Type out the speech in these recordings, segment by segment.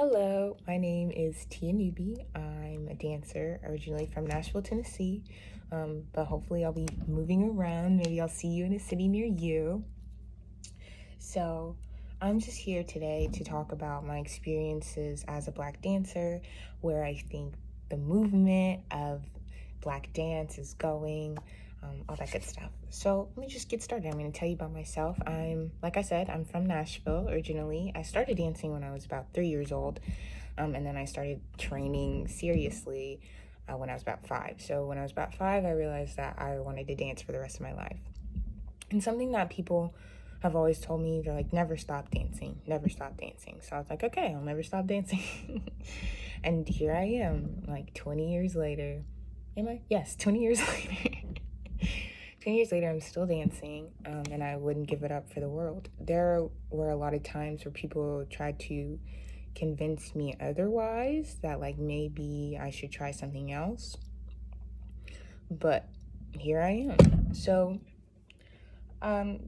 Hello, my name is Newby. I'm a dancer originally from Nashville, Tennessee, but hopefully I'll be moving around. Maybe I'll see you in a city near you. So I'm just here today to talk about my experiences as a Black dancer, where I think the movement of Black dance is going, all that good stuff. So let me just get started. I'm going to tell you about myself. Like I said, I'm from Nashville originally. I started dancing when I was about 3 years old, and then I started training seriously when I was about 5. So when I was about 5, I realized that I wanted to dance for the rest of my life. And something that people have always told me, they're like, never stop dancing, never stop dancing. So I was like, okay, I'll never stop dancing. And here I am, like 20 years later. Am I? Yes, 20 years later. 20 years later, I'm still dancing, and I wouldn't give it up for the world. There were a lot of times where people tried to convince me otherwise, that like maybe I should try something else. But here I am. So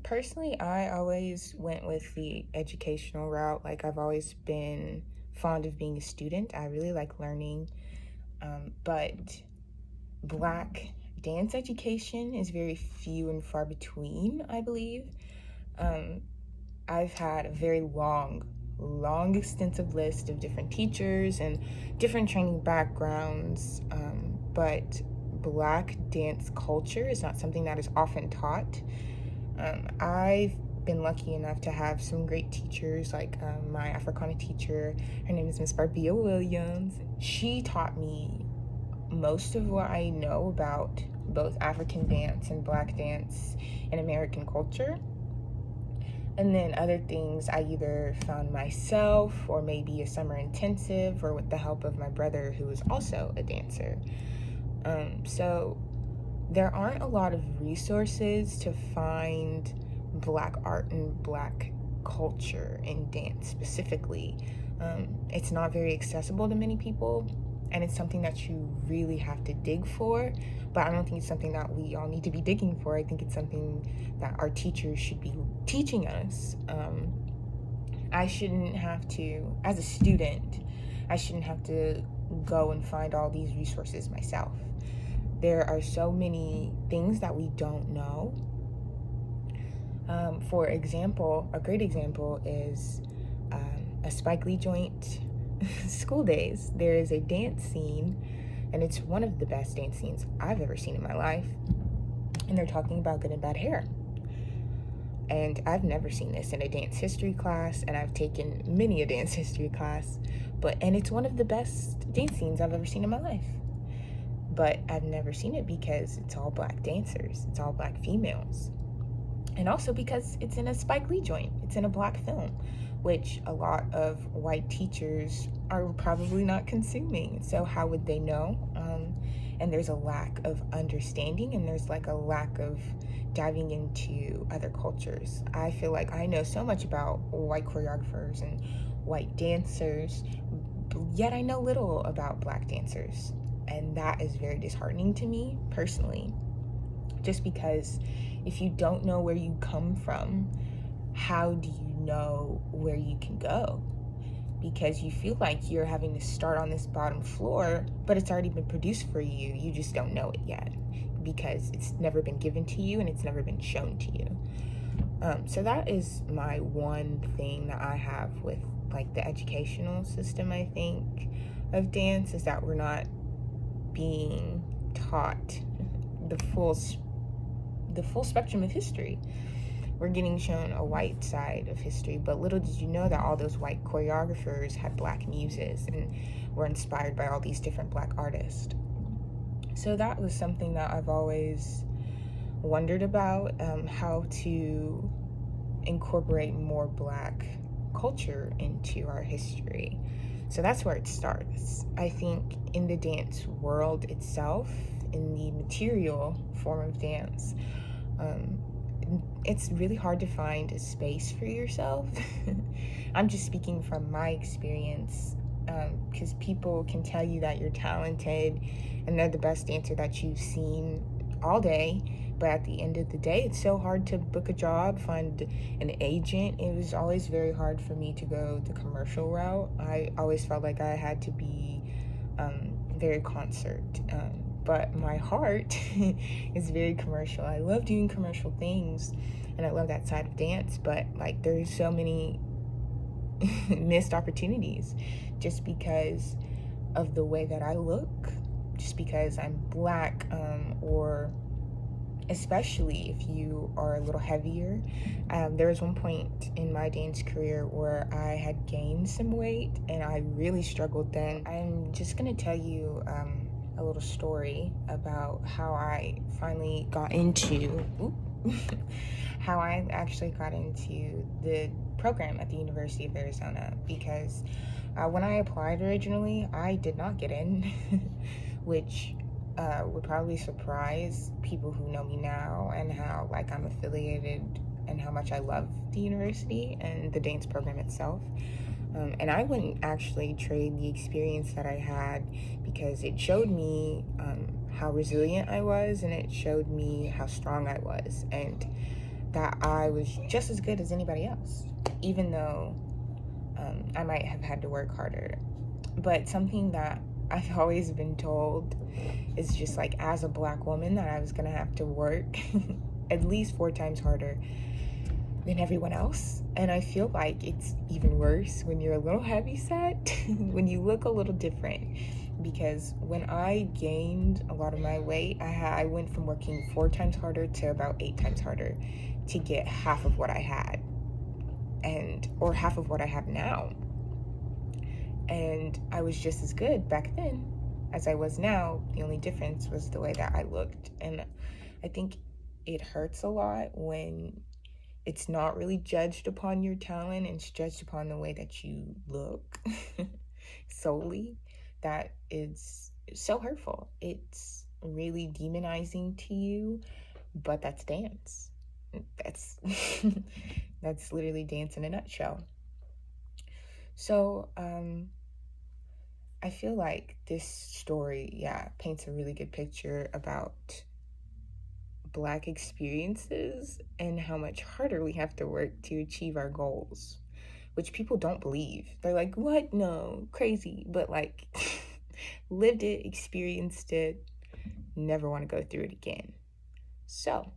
personally, I always went with the educational route. Like, I've always been fond of being a student. I really like learning. But Black dance education is very few and far between, I believe. I've had a very long, extensive list of different teachers and different training backgrounds, but Black dance culture is not something that is often taught. I've been lucky enough to have some great teachers, like my Africana teacher. Her name is Miss Barbia Williams. She taught me most of what I know about both African dance and Black dance in American culture. And then other things I either found myself, or maybe a summer intensive, or with the help of my brother, who is also a dancer. So there aren't a lot of resources to find Black art and Black culture in dance specifically. It's not very accessible to many people, and it's something that you really have to dig for. But I don't think it's something that we all need to be digging for. I think it's something that our teachers should be teaching us. I shouldn't have to, as a student, I shouldn't have to go and find all these resources myself. There are so many things that we don't know. For example, a great example is a Spike Lee joint, School Days. There is a dance scene, and it's one of the best dance scenes I've ever seen in my life. And they're talking about good and bad hair. And I've never seen this in a dance history class, and I've taken many a dance history class, and it's one of the best dance scenes I've ever seen in my life. But I've never seen it because it's all Black dancers, it's all Black females. And also because it's in a Spike Lee joint, it's in a Black film, which a lot of white teachers are probably not consuming. So how would they know? And there's a lack of understanding, and there's like a lack of diving into other cultures. I feel like I know so much about white choreographers and white dancers, yet I know little about Black dancers. And that is very disheartening to me personally, just because if you don't know where you come from, how do you know where you can go? Because you feel like you're having to start on this bottom floor, but it's already been produced for you. You just don't know it yet because it's never been given to you and it's never been shown to you. So that is my one thing that I have with like the educational system, I think, of dance, is that we're not being taught the full spectrum of history. We're getting shown a white side of history, but little did you know that all those white choreographers had Black muses and were inspired by all these different Black artists. So that was something that I've always wondered about, how to incorporate more Black culture into our history. So that's where it starts. I think in the dance world itself, in the material form of dance, it's really hard to find a space for yourself. I'm just speaking from my experience, because people can tell you that you're talented and they're the best dancer that you've seen all day, but at the end of the day, it's so hard to book a job, find an agent. It was always very hard for me to go the commercial route. I always felt like I had to be very concert. But my heart is very commercial. I love doing commercial things, and I love that side of dance, but like there's so many missed opportunities just because of the way that I look, just because I'm black, or especially if you are a little heavier. There was one point in my dance career where I had gained some weight and I really struggled then. I'm just gonna tell you a little story about how I finally got into how I actually got into the program at the University of Arizona, because when I applied originally, I did not get in, which would probably surprise people who know me now, and how like I'm affiliated and how much I love the university and the dance program itself. And I wouldn't actually trade the experience that I had, because it showed me how resilient I was, and it showed me how strong I was, and that I was just as good as anybody else, even though I might have had to work harder. But something that I've always been told is just like, as a black woman, that I was gonna have to work at least 4 times harder than everyone else. And I feel like it's even worse when you're a little heavy set, when you look a little different. Because when I gained a lot of my weight, I went from working 4 times harder to about 8 times harder to get half of what I had, or half of what I have now. And I was just as good back then as I was now. The only difference was the way that I looked. And I think it hurts a lot when it's not really judged upon your talent, and it's judged upon the way that you look solely. That is so hurtful. It's really demonizing to you, but that's dance. That's that's literally dance in a nutshell. So I feel like this story, paints a really good picture about Black experiences and how much harder we have to work to achieve our goals, which people don't believe. They're like, what? No, crazy. But like, lived it, experienced it, never want to go through it again. So,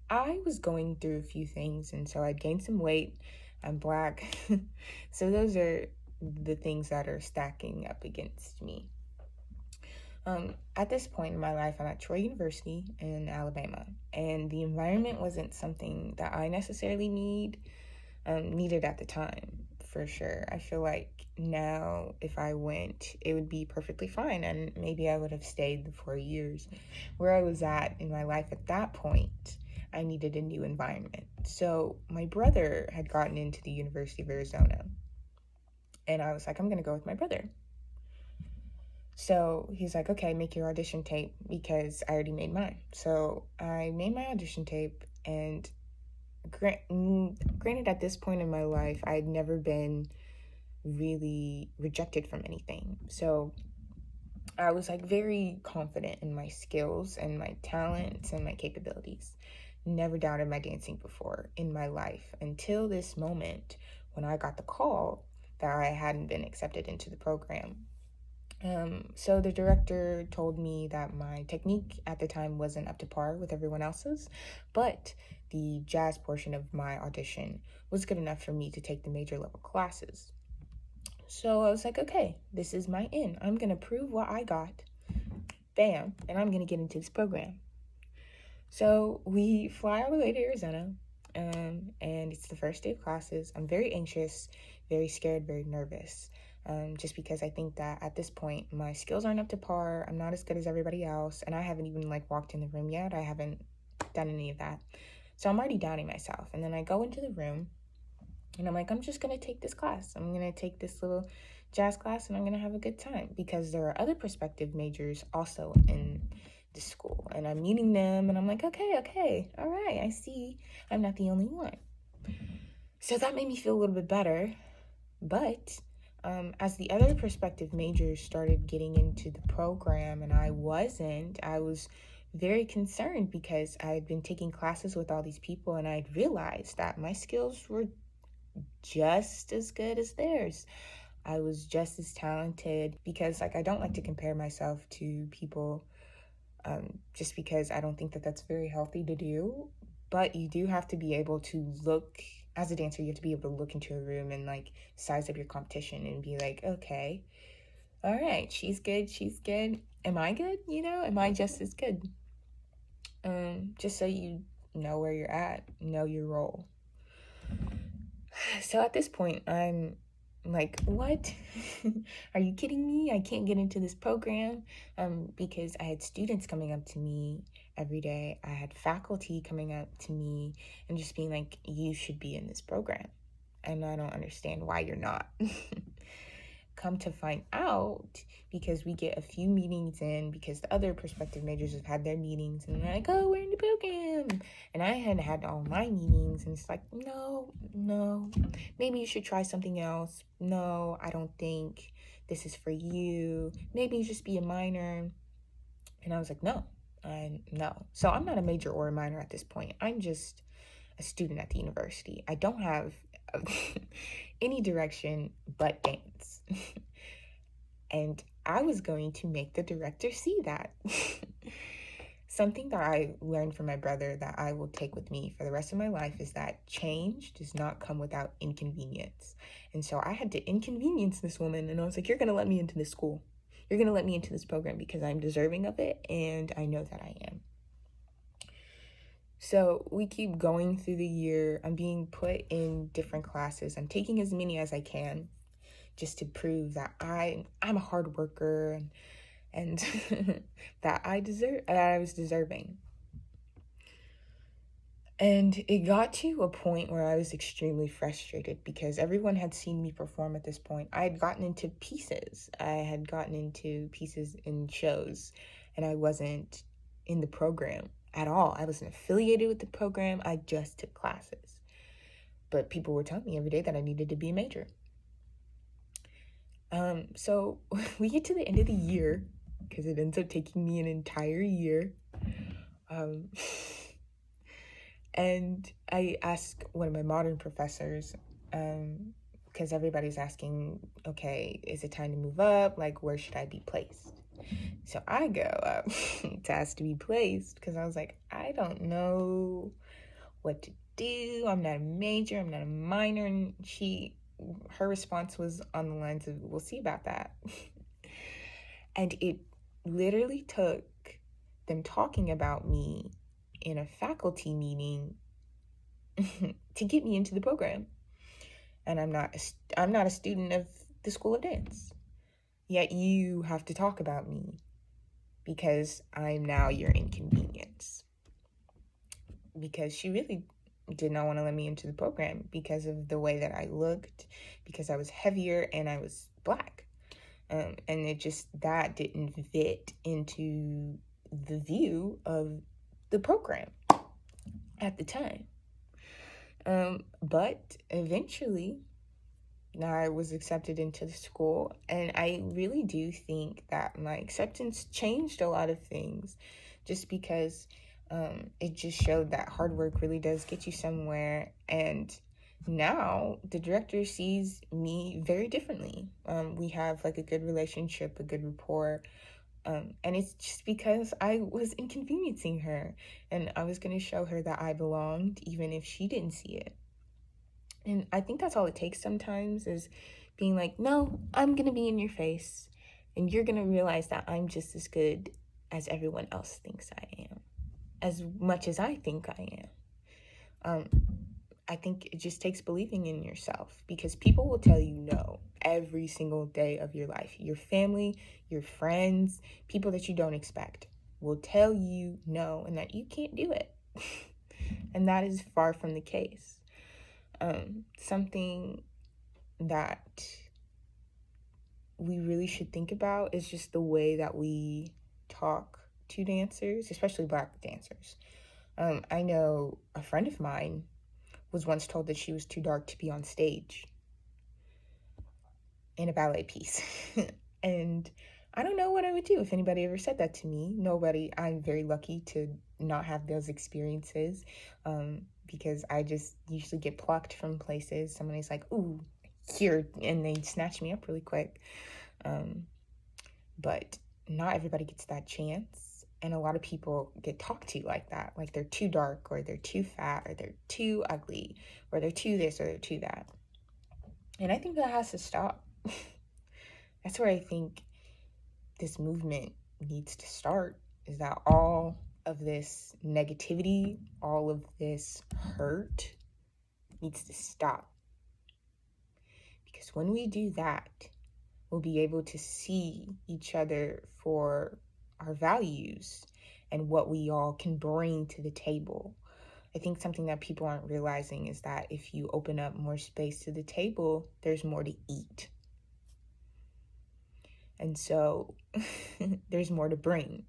I was going through a few things, and so I gained some weight. I'm Black. So those are the things that are stacking up against me. At this point in my life, I'm at Troy University in Alabama, and the environment wasn't something that I necessarily needed at the time, for sure. I feel like now, if I went, it would be perfectly fine, and maybe I would have stayed the 4 years. Where I was at in my life at that point, I needed a new environment. So my brother had gotten into the University of Arizona, and I was like, I'm gonna go with my brother. So he's like, okay, make your audition tape, because I already made mine. So I made my audition tape, and granted, at this point in my life, I had never been really rejected from anything. So I was like very confident in my skills and my talents and my capabilities. Never doubted my dancing before in my life, until this moment when I got the call that I hadn't been accepted into the program. So the director told me that my technique at the time wasn't up to par with everyone else's, but the jazz portion of my audition was good enough for me to take the major level classes. So I was like, okay, this is my in. I'm going to prove what I got. Bam. And I'm going to get into this program. So we fly all the way to Arizona, and it's the first day of classes. I'm very anxious, very scared, very nervous. Just because I think that at this point, my skills aren't up to par. I'm not as good as everybody else, and I haven't even like walked in the room yet. I haven't done any of that. So I'm already doubting myself. And then I go into the room, and I'm like, I'm just going to take this class. I'm going to take this little jazz class, and I'm going to have a good time, because there are other prospective majors also in the school, and I'm meeting them, and I'm like, okay, all right, I see I'm not the only one. So that made me feel a little bit better. But as the other prospective majors started getting into the program and I wasn't, I was very concerned because I had been taking classes with all these people and I'd realized that my skills were just as good as theirs. I was just as talented because, like, I don't like to compare myself to people just because I don't think that that's very healthy to do. But you do have to be able to look, as a dancer, you have to be able to look into a room and, like, size up your competition and be like, okay, all right, she's good, she's good. Am I good? You know, am I just as good? Just so you know where you're at, know your role. So at this point, I'm like, what? Are you kidding me? I can't get into this program because I had students coming up to me every day. I had faculty coming up to me and just being like, you should be in this program. And I don't understand why you're not. Come to find out, because we get a few meetings in, because the other prospective majors have had their meetings and they're like, oh, we're in the program, and I hadn't had all my meetings, and it's like, no, maybe you should try something else. No, I don't think this is for you. Maybe just be a minor. And I was like, no. So I'm not a major or a minor at this point. I'm just a student at the university. I don't have any direction but dance. And I was going to make the director see that. Something that I learned from my brother that I will take with me for the rest of my life is that change does not come without inconvenience. And so I had to inconvenience this woman, and I was like, you're going to let me into this school. You're going to let me into this program because I'm deserving of it, and I know that I am. So we keep going through the year. I'm being put in different classes. I'm taking as many as I can just to prove that I'm a hard worker and that I was deserving. And it got to a point where I was extremely frustrated because everyone had seen me perform at this point. I had gotten into pieces. I had gotten into pieces in shows, and I wasn't in the program at all. I wasn't affiliated with the program. I just took classes. But people were telling me every day that I needed to be a major. So we get to the end of the year, because it ends up taking me an entire year. And I ask one of my modern professors, because everybody's asking, okay, is it time to move up? Like, where should I be placed? So I go up to ask to be placed because I was like, I don't know what to do. I'm not a major, I'm not a minor. And her response was on the lines of, we'll see about that. And it literally took them talking about me in a faculty meeting to get me into the program. And I'm not a student of the School of Dance. Yet you have to talk about me because I'm now your inconvenience. Because she really did not want to let me into the program because of the way that I looked, because I was heavier and I was Black. And it just, that didn't fit into the view of the program at the time. But eventually, I was accepted into the school, and I really do think that my acceptance changed a lot of things, just because it just showed that hard work really does get you somewhere. And now the director sees me very differently. We have like a good relationship, a good rapport. And it's just because I was inconveniencing her, and I was going to show her that I belonged even if she didn't see it. And I think that's all it takes sometimes, is being like, no, I'm going to be in your face, and you're going to realize that I'm just as good as everyone else thinks I am, as much as I think I am. I think it just takes believing in yourself, because people will tell you no every single day of your life. Your family, your friends, people that you don't expect will tell you no and that you can't do it. And that is far from the case. Something that we really should think about is just the way that we talk to dancers, especially Black dancers. I know a friend of mine was once told that she was too dark to be on stage. in a ballet piece. And I don't know what I would do if anybody ever said that to me. Nobody. I'm very lucky to not have those experiences, because I just usually get plucked from places. Somebody's like, ooh, here, and they snatch me up really quick. But not everybody gets that chance. And a lot of people get talked to like that, like they're too dark, or they're too fat, or they're too ugly, or they're too this, or they're too that. And I think that has to stop. That's where I think this movement needs to start, is that all of this negativity, all of this hurt needs to stop. Because when we do that, we'll be able to see each other for our values and what we all can bring to the table. I think something that people aren't realizing is that if you open up more space to the table, there's more to eat. And so there's more to bring.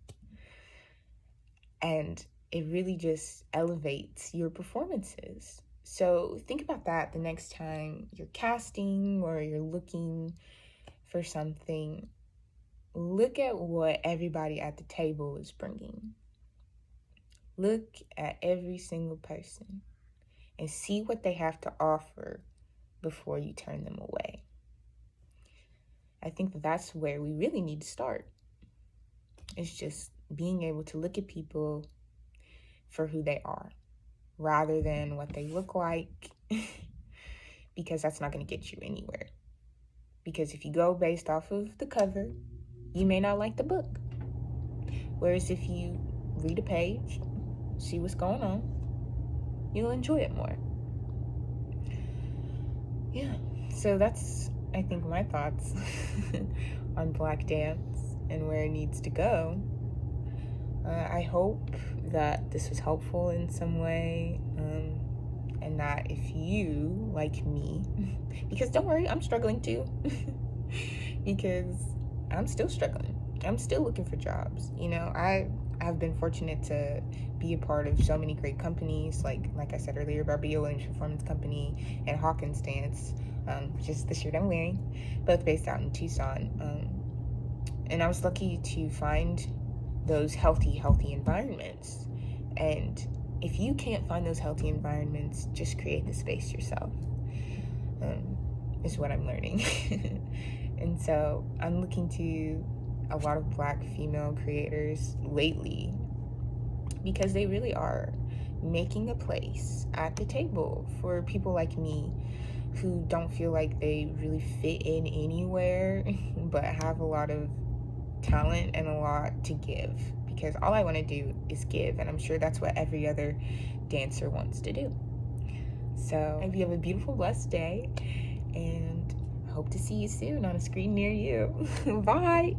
And it really just elevates your performances. So think about that the next time you're casting or you're looking for something. Look at what everybody at the table is bringing. Look at every single person and see what they have to offer before you turn them away. I think that's where we really need to start. It's just being able to look at people for who they are rather than what they look like, because that's not going to get you anywhere. Because if you go based off of the cover, you may not like the book. Whereas if you read a page, see what's going on, you'll enjoy it more. Yeah, so that's, I think, my thoughts on Black dance and where it needs to go. I hope that this was helpful in some way, and that if you, like me, because don't worry, I'm struggling too, because I'm still struggling. I'm still looking for jobs. You know, I've been fortunate to be a part of so many great companies, like I said earlier, Barbie Williams Performance Company and Hawkins Dance, which is the shirt I'm wearing, both based out in Tucson. And I was lucky to find those healthy environments. And if you can't find those healthy environments, just create the space yourself, is what I'm learning. And so I'm looking to a lot of Black female creators lately, because they really are making a place at the table for people like me who don't feel like they really fit in anywhere, but have a lot of talent and a lot to give, because all I want to do is give, and I'm sure that's what every other dancer wants to do. So I hope you have a beautiful, blessed day, and I hope to see you soon on a screen near you. Bye.